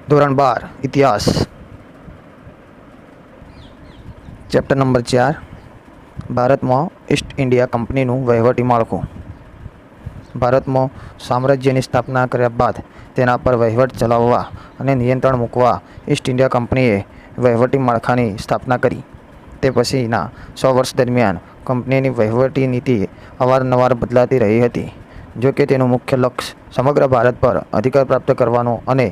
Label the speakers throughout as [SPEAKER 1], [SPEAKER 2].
[SPEAKER 1] ધોરણ 12 ઇતિહાસ chapter number 4 ભારતમાં ઈસ્ટ ઇન્ડિયા કંપનીનું વહીવટી માળખું. ભારતમાં સામ્રાજ્યની સ્થાપના કર્યા બાદ તેના પર વહીવટ ચલાવવા અને નિયંત્રણ મૂકવા ઈસ્ટ ઇન્ડિયા કંપનીએ વહીવટી માળખાની સ્થાપના કરી. તે પછીના 100 વર્ષ દરમિયાન કંપનીની વહીવટી નીતિ અવારનવાર બદલાતી રહી હતી. જો કે તેનું મુખ્ય લક્ષ્ય સમગ્ર ભારત પર અધિકાર પ્રાપ્ત કરવાનો અને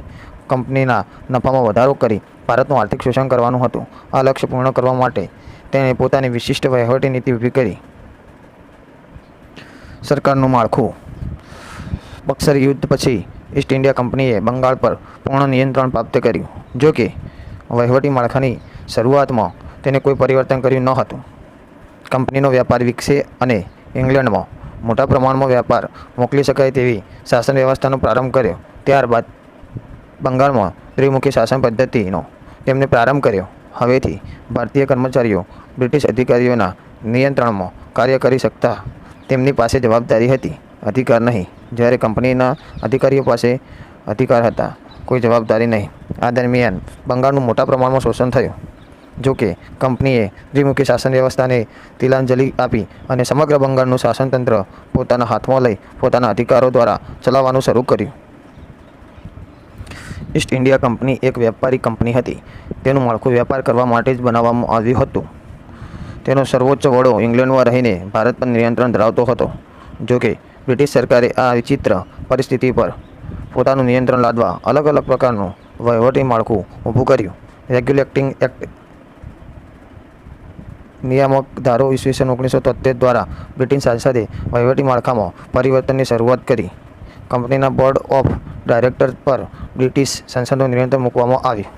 [SPEAKER 1] કંપનીના નફામાં વધારો કરી ભારતનું આર્થિક શોષણ કરવાનું હતું. આ લક્ષ્ય પૂર્ણ કરવા માટે તેણે પોતાની વિશિષ્ટ વહીવટી નીતિ ઊભી કરી. સરકારનું માળખું. બક્સર યુદ્ધ પછી ઈસ્ટ ઇન્ડિયા કંપનીએ બંગાળ પર પૂર્ણ નિયંત્રણ પ્રાપ્ત કર્યું. જો કે વહીવટી માળખાની શરૂઆતમાં તેને કોઈ પરિવર્તન કર્યું ન હતું. કંપનીનો વ્યાપાર વિકસે અને ઇંગ્લેન્ડમાં મોટા પ્રમાણમાં વ્યાપાર મોકલી શકાય તેવી શાસન વ્યવસ્થાનો પ્રારંભ કર્યો. ત્યારબાદ બંગાળમાં ત્રિમુખી શાસન પદ્ધતિનો તેમણે પ્રારંભ કર્યો. હવેથી ભારતીય કર્મચારીઓ બ્રિટિશ અધિકારીઓના નિયંત્રણમાં કાર્ય કરી શકતા. તેમની પાસે જવાબદારી હતી, અધિકાર નહીં. જ્યારે કંપનીના અધિકારીઓ પાસે અધિકાર હતા, કોઈ જવાબદારી નહીં. આ દરમિયાન બંગાળનું મોટા પ્રમાણમાં શોષણ થયું. જો કે કંપનીએ ત્રિમુખી શાસન વ્યવસ્થાને તિલાંજલિ આપી અને સમગ્ર બંગાળનું શાસનતંત્ર પોતાના હાથમાં લઈ પોતાના અધિકારો દ્વારા ચલાવવાનું શરૂ કર્યું. ઈસ્ટ ઇન્ડિયા કંપની એક વ્યાપારી કંપની હતી. તેનું માળખું વ્યાપાર કરવા માટે જ બનાવવામાં આવ્યું હતું. તેનો સર્વોચ્ચ વડો ઇંગ્લેન્ડમાં રહીને ભારત પર નિયંત્રણ ધરાવતો હતો. જો કે બ્રિટિશ સરકારે આ વિચિત્ર પરિસ્થિતિ પર પોતાનું નિયંત્રણ લાદવા અલગ અલગ પ્રકારનું વહીવટી માળખું ઊભું કર્યું. રેગ્યુલેટિંગ એક્ટ નિયામક ધારો ઈસવીસન 1973 દ્વારા બ્રિટિશ સાંસદે વહીવટી માળખામાં પરિવર્તનની શરૂઆત કરી. કંપનીના બોર્ડ ઓફ ડાયરેક્ટર્સ પર બ્રિટિશ સંસદનું નિયંત્રણ મૂકવામાં આવ્યું.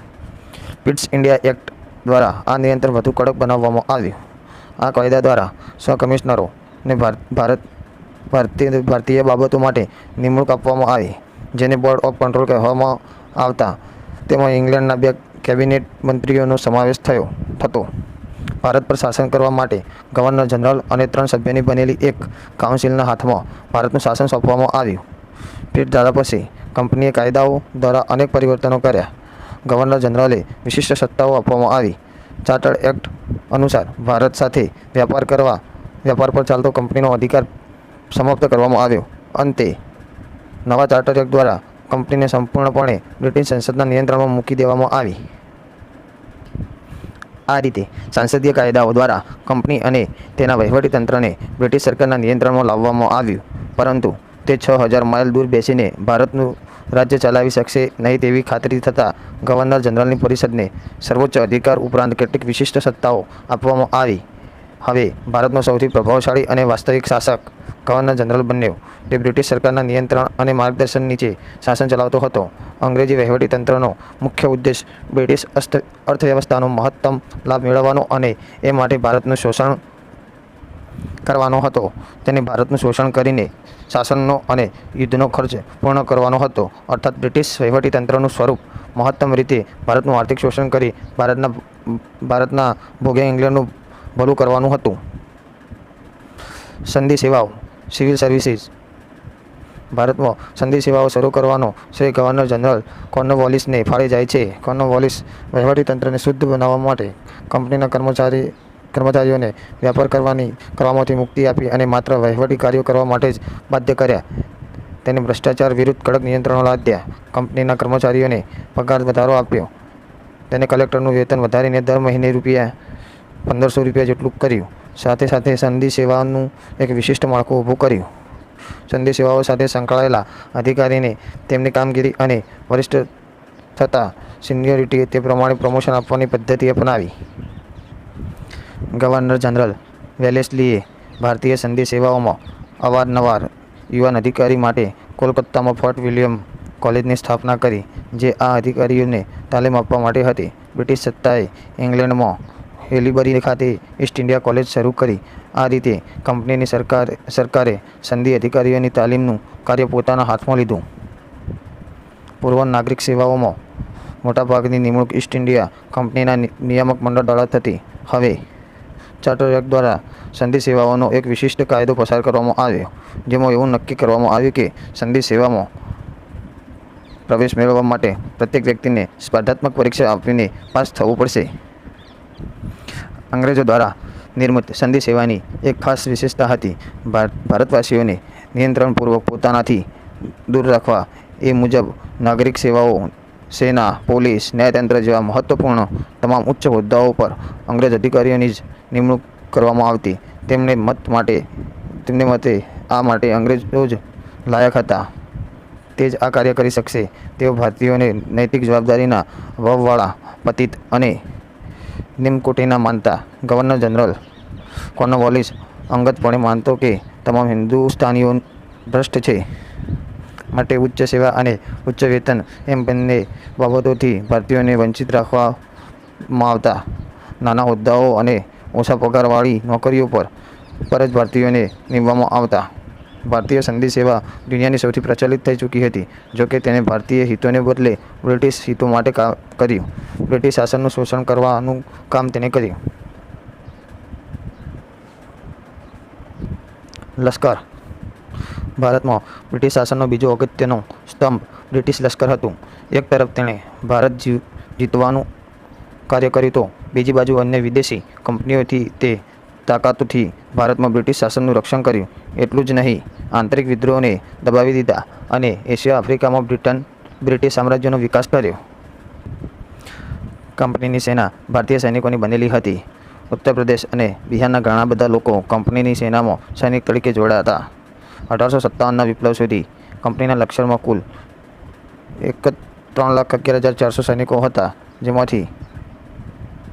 [SPEAKER 1] ઈસ્ટ ઇન્ડિયા એક્ટ દ્વારા આ નિયંત્રણ વધુ કડક બનાવવામાં આવ્યું. આ કાયદા દ્વારા 100 કમિશનરોને ભારતીય બાબતો માટે નિમણૂક આપવામાં આવી, જેને બોર્ડ ઓફ કંટ્રોલ કહેવામાં આવતા. તેમાં ઇંગ્લેન્ડના 2 કેબિનેટ મંત્રીઓનો સમાવેશ થતો. ભારત પર શાસન કરવા માટે ગવર્નર જનરલ અને 3 સભ્યોની બનેલી એક કાઉન્સિલના હાથમાં ભારતનું શાસન સોંપવામાં આવ્યું. બ્રિટિશ ધારા પછી કંપનીએ કાયદાઓ દ્વારા અનેક પરિવર્તનો કર્યા. ગવર્નર જનરલે વિશિષ્ટ સત્તાઓ આપવામાં આવી. ચાર્ટર્ડ એક્ટ અનુસાર ભારત સાથે વ્યાપાર પર ચાલતો કંપનીનો અધિકાર સમાપ્ત કરવામાં આવ્યો. અંતે નવા ચાર્ટર એક્ટ દ્વારા કંપનીને સંપૂર્ણપણે બ્રિટિશ સંસદના નિયંત્રણમાં મૂકી દેવામાં આવી. આ રીતે સંસદીય કાયદાઓ દ્વારા કંપની અને તેના વહીવટીતંત્રને બ્રિટિશ સરકારના નિયંત્રણમાં લાવવામાં આવ્યું. પરંતુ તે 6000 માઇલ દૂર બેસીને ભારતનું રાજ્ય ચલાવી શકશે નહીં તેવી ખાતરી થતાં ગવર્નર જનરલની પરિષદને સર્વોચ્ચ અધિકાર ઉપરાંત કેટલીક વિશિષ્ટ સત્તાઓ આપવામાં આવી. હવે ભારતનો સૌથી પ્રભાવશાળી અને વાસ્તવિક શાસક ગવર્નર જનરલ બન્યો. તે બ્રિટિશ સરકારના નિયંત્રણ અને માર્ગદર્શન નીચે શાસન ચલાવતો હતો. અંગ્રેજી વહીવટીતંત્રનો મુખ્ય ઉદ્દેશ બ્રિટિશ અર્થવ્યવસ્થાનો મહત્તમ લાભ મેળવવાનો અને એ માટે ભારતનું શોષણ કરવાનો હતો. તેને ભારતનું શોષણ કરીને શાસનનો અને યુદ્ધનો ખર્ચ પૂર્ણ કરવાનો હતો. અર્થાત બ્રિટિશ વહીવટીતંત્રનું સ્વરૂપ મહત્તમ રીતે ભારતનું આર્થિક શોષણ કરી ભારતના ભોગે ઇંગ્લેન્ડનું ભલું કરવાનું હતું. સંધિ સેવાઓ સિવિલ સર્વિસીસ. ભારતમાં સંધિ સેવાઓ શરૂ કરવાનો શ્રેય ગવર્નર જનરલ કોર્નવોલિસને ફાળે જાય છે. કોર્નવોલિસ વહીવટીતંત્રને શુદ્ધ બનાવવા માટે કંપનીના કર્મચારીઓને વ્યાપાર કરવામાંથી મુક્તિ આપી અને માત્ર વહીવટી કાર્યો કરવા માટે જ બાધ્ય કર્યા. તેને ભ્રષ્ટાચાર વિરુદ્ધ કડક નિયંત્રણો લાદ્યા. કંપનીના કર્મચારીઓને પગાર વધારો આપ્યો. તેને કલેક્ટરનું વેતન વધારીને દર મહિને ₹1500 જેટલું કર્યું. સાથે સાથે સંધિ સેવાનું એક વિશિષ્ટ માળખું ઊભું કર્યું. સંધિ સેવાઓ સાથે સંકળાયેલા અધિકારીને તેમની કામગીરી અને વરિષ્ઠ થતાં સિનિયોરિટી તે પ્રમાણે પ્રમોશન આપવાની પદ્ધતિ અપનાવી. ગવર્નર જનરલ વેલેસ્લીએ ભારતીય સંધિ સેવાઓમાં અવારનવાર યુવાન અધિકારી માટે કોલકાતામાં ફોર્ટ વિલિયમ કોલેજની સ્થાપના કરી, જે આ અધિકારીઓને તાલીમ આપવા માટે હતી. બ્રિટિશ સત્તાએ ઇંગ્લેન્ડમાં હેલીબરી ખાતે ઈસ્ટ ઇન્ડિયા કોલેજ શરૂ કરી. આ રીતે કંપનીની સરકારે સંધિ અધિકારીઓની તાલીમનું કાર્ય પોતાના હાથમાં લીધું. પૂર્વ નાગરિક સેવાઓમાં મોટાભાગની નિમણૂક ઈસ્ટ ઇન્ડિયા કંપનીના નિયામક મંડળ દ્વારા થતી. હવે ચાર્ટર એક્ટ દ્વારા સંધિ સેવાઓનો એક વિશિષ્ટ કાયદો પસાર કરવામાં આવ્યો, જેમાં એવું નક્કી કરવામાં આવ્યું કે સંધિ સેવામાં પ્રવેશ મેળવવા માટે પ્રત્યેક વ્યક્તિને સ્પર્ધાત્મક પરીક્ષા આપીને પાસ થવું પડશે. અંગ્રેજો દ્વારા નિર્મિત સંધિ સેવાની એક ખાસ વિશેષતા હતી. ભારતવાસીઓને નિયંત્રણપૂર્વક પોતાનાથી દૂર રાખવા એ મુજબ નાગરિક સેવાઓ, સેના, પોલીસ, ન્યાયતંત્ર જેવા મહત્વપૂર્ણ તમામ ઉચ્ચ હોદ્દાઓ પર અંગ્રેજ અધિકારીઓની જ નિમણૂક કરવામાં આવતી. તેમને મતે આ માટે અંગ્રેજો જ લાયક હતા. તે જ આ કાર્ય કરી શકશે. તેઓ ભારતીયોને નૈતિક જવાબદારીના અભાવવાળા, પતિત અને નિમકોટીના માનતા. ગવર્નર જનરલ કોર્નવાલિસ અંગતપણે માનતો કે તમામ હિન્દુસ્તાનીઓ ભ્રષ્ટ છે, માટે ઉચ્ચ સેવા અને ઉચ્ચ વેતન એમ બંને બાબતોથી ભારતીયોને વંચિત રાખવામાં આવતા. નાના હોદ્દાઓ અને ઓછા પગારવાળી નોકરીઓ પર જ ભારતીયોને નીમવામાં આવતા. ભારતીય સંધિ સેવા દુનિયાની સૌથી પ્રચલિત થઈ ચૂકી હતી. જોકે તેણે ભારતીય હિતોને બદલે બ્રિટિશ હિતો માટે કર્યું. બ્રિટિશ શાસનનું શોષણ કરવાનું કામ તેણે કર્યું. લશ્કર. ભારતમાં બ્રિટિશ શાસનનો બીજો અગત્યનો સ્તંભ બ્રિટિશ લશ્કર હતું. એક તરફ તેણે ભારત જીતવાનું કાર્ય કર્યું તો બીજી બાજુ અન્ય વિદેશી કંપનીઓથી તે તાકાતોથી ભારતમાં બ્રિટિશ શાસનનું રક્ષણ કર્યું. એટલું જ નહીં, આંતરિક વિદ્રોહોને દબાવી દીધા અને એશિયા આફ્રિકામાં બ્રિટિશ સામ્રાજ્યનો વિકાસ કર્યો. કંપનીની સેના ભારતીય સૈનિકોની બનેલી હતી. ઉત્તર પ્રદેશ અને બિહારના ઘણા બધા લોકો કંપનીની સેનામાં સૈનિક તરીકે જોડાયા હતા. 1857ના વિપ્લવ સુધી કંપનીના લશ્કરમાં કુલ 3,11,400 સૈનિકો હતા, જેમાંથી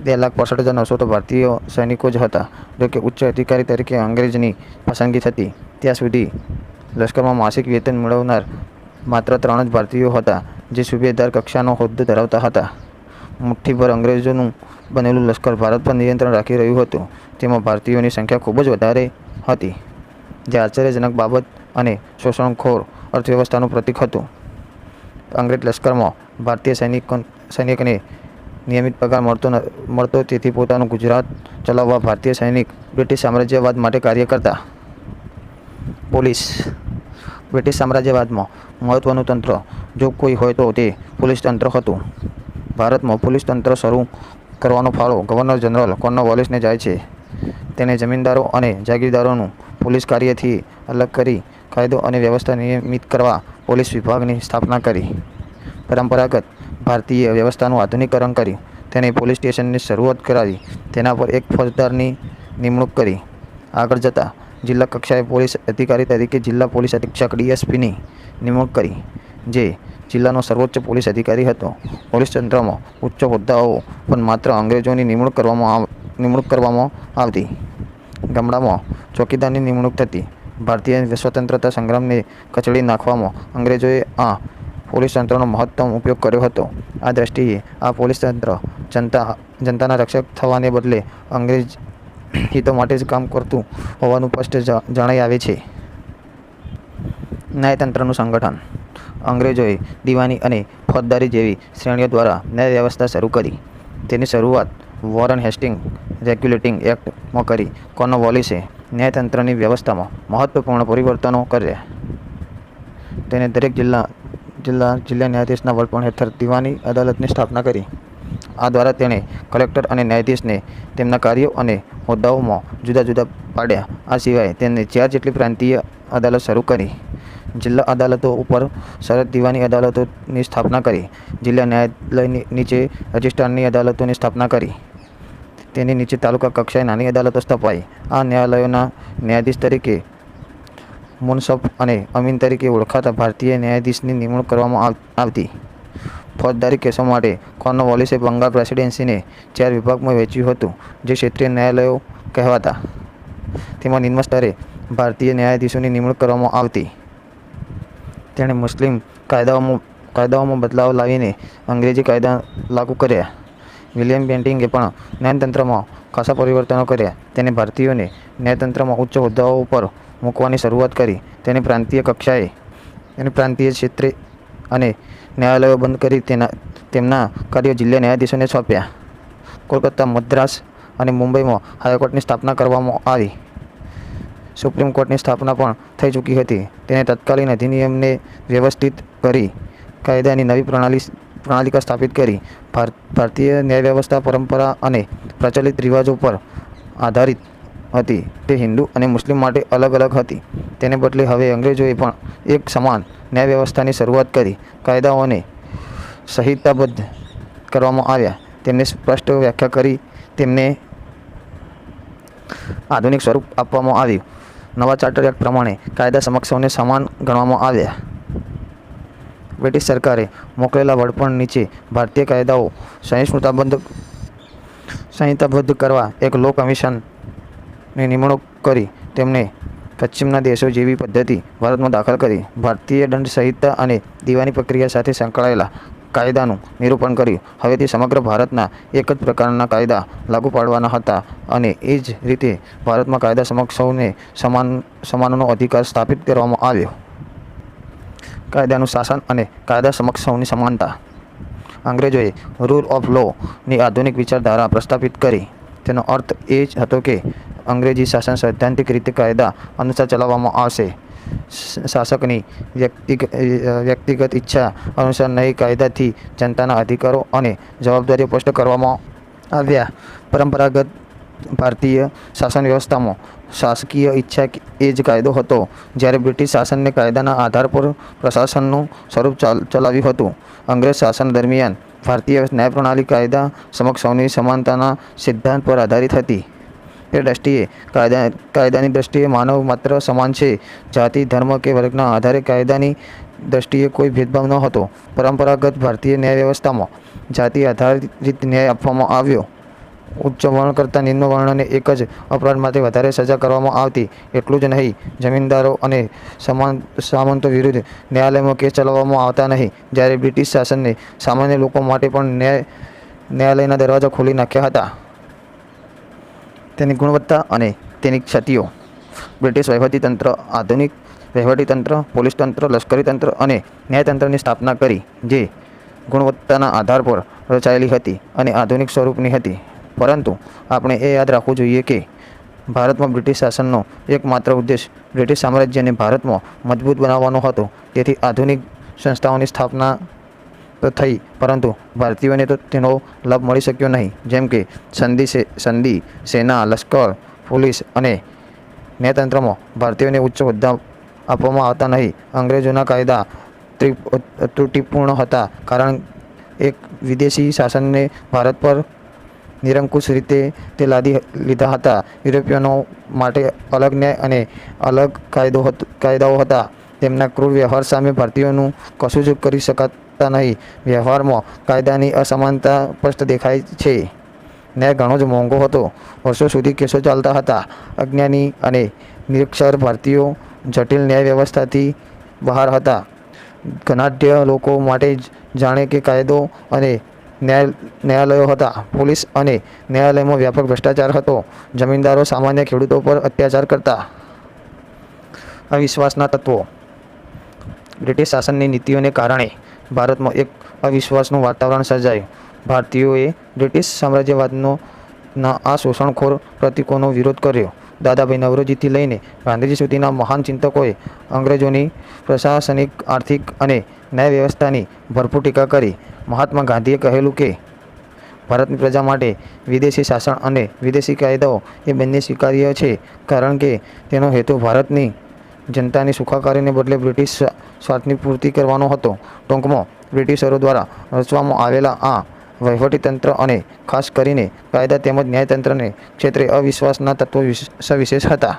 [SPEAKER 1] 2,65,900 તો ભારતીય સૈનિકો જ હતા. જોકે ઉચ્ચ અધિકારી તરીકે અંગ્રેજની પસંદગી થતી ત્યાં સુધી લશ્કરમાં માસિક વેતન મેળવનાર માત્ર 3 જ ભારતીયો હતા, જે સુબેદાર કક્ષાનો હોદ્દો ધરાવતા હતા. મુઠ્ઠીભર અંગ્રેજોનું બનેલું લશ્કર ભારત પર નિયંત્રણ રાખી રહ્યું હતું. તેમાં ભારતીયોની સંખ્યા ખૂબ જ વધારે હતી, જે આશ્ચર્યજનક બાબત અને શોષણખોર અર્થવ્યવસ્થાનું પ્રતીક હતું. અંગ્રેજ લશ્કરમાં ભારતીય સૈનિકને નિયમિત પગાર મળતો, તેથી પોતાનું ગુજરાત ચલાવવા ભારતીય સૈનિક બ્રિટિશ સામ્રાજ્યવાદ માટે કાર્ય કરતા. પોલીસ. બ્રિટિશ સામ્રાજ્યવાદમાં મહત્વનું તંત્ર જો કોઈ હોય તો તે પોલીસ તંત્ર હતું. ભારતમાં પોલીસ તંત્ર શરૂ કરવાનો ફાળો ગવર્નર જનરલ કોર્નવાલિસને જાય છે. તેણે જમીનદારો અને જાગીરદારોનું પોલીસ કાર્યથી અલગ કરી કાયદો અને વ્યવસ્થા નિયમિત કરવા પોલીસ વિભાગની સ્થાપના કરી. પરંપરાગત ભારતીય વ્યવસ્થાનું આધુનિકરણ કર્યું. તેણે પોલીસ સ્ટેશનની શરૂઆત કરાવી. તેના પર એક ફોજદારની નિમણૂક કરી. આગળ જતાં જિલ્લા કક્ષાએ પોલીસ અધિકારી તરીકે જિલ્લા પોલીસ અધિક્ષક DSPની નિમણૂક કરી, જે જિલ્લાનો સર્વોચ્ચ પોલીસ અધિકારી હતો. પોલીસ તંત્રમાં ઉચ્ચ હોદ્દાઓ પણ માત્ર અંગ્રેજોની નિમણૂક કરવામાં આવતી. ગામડામાં ચોકીદારની નિમણૂક થતી. ભારતીય સ્વતંત્રતા સંગ્રામને કચડી નાખવામાં અંગ્રેજોએ આ પોલીસ તંત્રનો મહત્તમ ઉપયોગ કર્યો હતો. આ દ્રષ્ટિએ આ પોલીસ તંત્ર જનતાના રક્ષક થવાને બદલે અંગ્રેજ હિતો માટે જ કામ કરતું હોવાનું સ્પષ્ટ જણાઈ આવે છે. ન્યાયતંત્રનું સંગઠન. અંગ્રેજોએ દીવાની અને ફોજદારી જેવી શ્રેણીઓ દ્વારા ન્યાય વ્યવસ્થા શરૂ કરી. તેની શરૂઆત વોરન હેસ્ટિંગ્સ રેગ્યુલેટિંગ એક્ટમાં કરી. કોર્નવાલિસે ન્યાયતંત્રની વ્યવસ્થામાં મહત્વપૂર્ણ પરિવર્તનો કર્યા. તેને દરેક જિલ્લા ન્યાયાધીશના વડપણ હેઠળ દીવાની અદાલતની સ્થાપના કરી. આ દ્વારા તેણે કલેક્ટર અને ન્યાયાધીશને તેમના કાર્યો અને હોદ્દાઓમાં જુદા જુદા પાડ્યા. આ સિવાય તેણે 4 જેટલી પ્રાંતીય અદાલત શરૂ કરી. જિલ્લા અદાલતો ઉપર સરહદ દીવાની અદાલતોની સ્થાપના કરી. જિલ્લા ન્યાયાલય નીચે રજિસ્ટ્રારની અદાલતોની સ્થાપના કરી. તેની નીચે તાલુકા કક્ષાએ નાની અદાલતો સ્થપાઈ. આ ન્યાયાલયોના ન્યાયાધીશ તરીકે મુનસફ અને અમીન તરીકે ઓળખાતા ભારતીય ન્યાયાધીશની નિમણૂક કરવામાં આવતી. ફોજદારી કેસો માટે કોર્નવાલિસે બંગાળ પ્રેસિડેન્સીને 4 વિભાગમાં વહેંચ્યું હતું, જે ક્ષેત્રીય ન્યાયાલયો કહેવાતા. તેમાં નિમ્ન સ્તરે ભારતીય ન્યાયાધીશોની નિમણૂક કરવામાં આવતી. તેણે મુસ્લિમ કાયદાઓમાં બદલાવ લાવીને અંગ્રેજી કાયદા લાગુ કર્યા. વિલિયમ બેન્ટિંગે પણ ન્યાયતંત્રમાં ખાસા પરિવર્તનો કર્યા. તેણે ભારતીયોને ન્યાયતંત્રમાં ઉચ્ચ હોદ્દાઓ પર મૂકવાની શરૂઆત કરી. તેણે પ્રાંતીય ક્ષેત્રે અને ન્યાયાલયો બંધ કરી તેમના કાર્યો જિલ્લા ન્યાયાધીશોને સોંપ્યા. કોલકાતા, મદ્રાસ અને મુંબઈમાં હાઈકોર્ટની સ્થાપના કરવામાં આવી. સુપ્રીમ કોર્ટની સ્થાપના પણ થઈ ચૂકી હતી. તેણે તત્કાલીન અધિનિયમને વ્યવસ્થિત કરી કાયદાની નવી પ્રણાલિકા સ્થાપિત કરી. ભારતીય ન્યાય વ્યવસ્થા પરંપરા અને પ્રચલિત રિવાજો પર આધારિત હતી. તે હિન્દુ અને મુસ્લિમ માટે અલગ અલગ હતી. તેને બદલે હવે અંગ્રેજોએ પણ એક સમાન ન્યાય વ્યવસ્થાની શરૂઆત કરી. કાયદાઓને સંહિતાબદ્ધ કરવામાં આવ્યા, તેમને સ્પષ્ટ વ્યાખ્યા કરી, તેમને આધુનિક સ્વરૂપ આપવામાં આવ્યું. નવા ચાર્ટર એક્ટ પ્રમાણે કાયદા સમક્ષ સમાન ગણવામાં આવ્યા. બ્રિટિશ સરકારે મોકલેલા વડપણ નીચે ભારતીય કાયદાઓ સંહિતાબદ્ધ કરવા એક લો કમિશનની નિમણૂક કરી. તેમણે પશ્ચિમના દેશો જેવી પદ્ધતિ ભારતમાં દાખલ કરી. ભારતીય દંડ સંહિતા અને દીવાની પ્રક્રિયા સાથે સંકળાયેલા કાયદાનું નિરૂપણ કર્યું. હવેથી સમગ્ર ભારતના એક જ પ્રકારના કાયદા લાગુ પાડવાના હતા અને એ જ રીતે ભારતમાં કાયદા સમક્ષ સૌને સમાનનો અધિકાર સ્થાપિત કરવામાં આવ્યો. કાયદાનું શાસન અને કાયદા સમક્ષ સૌની સમાનતા. અંગ્રેજોએ રૂલ ઓફ લોની આધુનિક વિચારધારા પ્રસ્થાપિત કરી. તેનો અર્થ એ જ હતો કે અંગ્રેજી શાસન સૈદ્ધાંતિક રીતે કાયદા અનુસાર ચલાવવામાં આવશે. શાસકની વ્યક્તિગત ઈચ્છા અનુસાર નહીં. કાયદાથી જનતાના અધિકારો અને જવાબદારીઓ સ્પષ્ટ કરવામાં આવ્યા. પરંપરાગત ભારતીય શાસન વ્યવસ્થામાં શાસકીય ઈચ્છા એ જ કાયદો હતો, જ્યારે બ્રિટિશ શાસનને કાયદાના આધાર પર પ્રશાસનનું સ્વરૂપ ચલાવ્યું હતું. અંગ્રેજ શાસન દરમિયાન ભારતીય ન્યાય પ્રણાલી કાયદા સમક્ષ સૌની સમાનતાના સિદ્ધાંત પર આધારિત હતી. એ દ્રષ્ટિએ કાયદાની દ્રષ્ટિએ માનવ માત્ર સમાન છે. જાતિ, ધર્મ કે વર્ગના આધારે કાયદાની દ્રષ્ટિએ કોઈ ભેદભાવ ન હતો. પરંપરાગત ભારતીય ન્યાય વ્યવસ્થામાં જાતિ આધારિત ન્યાય આપવામાં આવ્યો. ઉચ્ચ વર્ણ કરતાં નિમ્ન વર્ણને એક જ અપરાધ માટે વધારે સજા કરવામાં આવતી. એટલું જ નહીં, જમીનદારો અને સામંતો વિરુદ્ધ ન્યાયાલયમાં કેસ ચલાવવામાં આવતા નહીં. જ્યારે બ્રિટિશ શાસને સામાન્ય લોકો માટે પણ ન્યાયાલયના દરવાજા ખોલી નાખ્યા હતા. તેની ગુણવત્તા અને તેની ક્ષતિઓ. બ્રિટિશ વહીવટીતંત્ર આધુનિક વહીવટીતંત્ર, પોલીસ તંત્ર, લશ્કરી તંત્ર અને ન્યાયતંત્રની સ્થાપના કરી, જે ગુણવત્તાના આધાર પર રચાયેલી હતી અને આધુનિક સ્વરૂપની હતી. પરંતુ આપણે એ યાદ રાખવું જોઈએ કે ભારતમાં બ્રિટિશ શાસનનો એકમાત્ર ઉદ્દેશ બ્રિટિશ સામ્રાજ્યને ભારતમાં મજબૂત બનાવવાનો હતો. તેથી આધુનિક સંસ્થાઓની સ્થાપના તો થઈ, પરંતુ ભારતીયોને તો તેનો લાભ મળી શક્યો નહીં. જેમ કે સંધિ, સેના, લશ્કર, પોલીસ અને ન્યાયતંત્રમાં ભારતીયોને ઉચ્ચ હોદ્દા આપવામાં આવતા નહીં. અંગ્રેજોના કાયદા ત્રુટિપૂર્ણ હતા, કારણ એક વિદેશી શાસનને ભારત પર નિરંકુશ રીતે તે લાદી લીધા હતા. યુરોપિયનો માટે અલગ ન્યાય અને અલગ કાયદાઓ હતા. તેમના ક્રૂર વ્યવહાર સામે ભારતીયોનું કશું જ કરી શકાતા નહીં. વ્યવહારમાં કાયદાની અસમાનતા સ્પષ્ટ દેખાય છે. ન્યાય ઘણો જ મોંઘો હતો. વર્ષો સુધી કેસો ચાલતા હતા. અજ્ઞાની અને નિરક્ષર ભારતીયો જટિલ ન્યાય વ્યવસ્થાથી બહાર હતા. ધનાઢ્ય લોકો માટે જાણે કે કાયદો અને ન્યાયાલયો હતા. પોલીસ અને ન્યાયાલયમાં વ્યાપક ભ્રષ્ટાચાર હતો. જમીનદારો સામાન્ય ખેડૂતો પર અત્યાચાર કરતા. અવિશ્વાસના તત્વો. બ્રિટિશ શાસનની નીતિઓને કારણે ભારતમાં એક અવિશ્વાસનું વાતાવરણ સર્જાયું. ભારતીયોએ બ્રિટિશ સામ્રાજ્યવાદના આ શોષણખોર પ્રતીકોનો વિરોધ કર્યો. દાદાભાઈ નવરોજીથી લઈને ગાંધીજી સુધીના મહાન ચિંતકોએ અંગ્રેજોની પ્રશાસનિક, આર્થિક અને ન્યાય વ્યવસ્થાની ભરપૂર ટીકા કરી. મહાત્મા ગાંધીએ કહેલું કે ભારતની પ્રજા માટે વિદેશી શાસન અને વિદેશી કાયદાઓ એ બંને સ્વીકાર્ય છે, કારણ કે તેનો હેતુ ભારતની જનતાની સુખાકારીને બદલે બ્રિટિશ સ્વાર્થની પૂર્તિ કરવાનો હતો. ટૂંકમાં, બ્રિટિશરો દ્વારા રચવામાં આવેલા આ વહીવટીતંત્ર અને ખાસ કરીને કાયદા તેમજ ન્યાયતંત્રને ક્ષેત્રે અવિશ્વાસના તત્વો સવિશેષ હતા.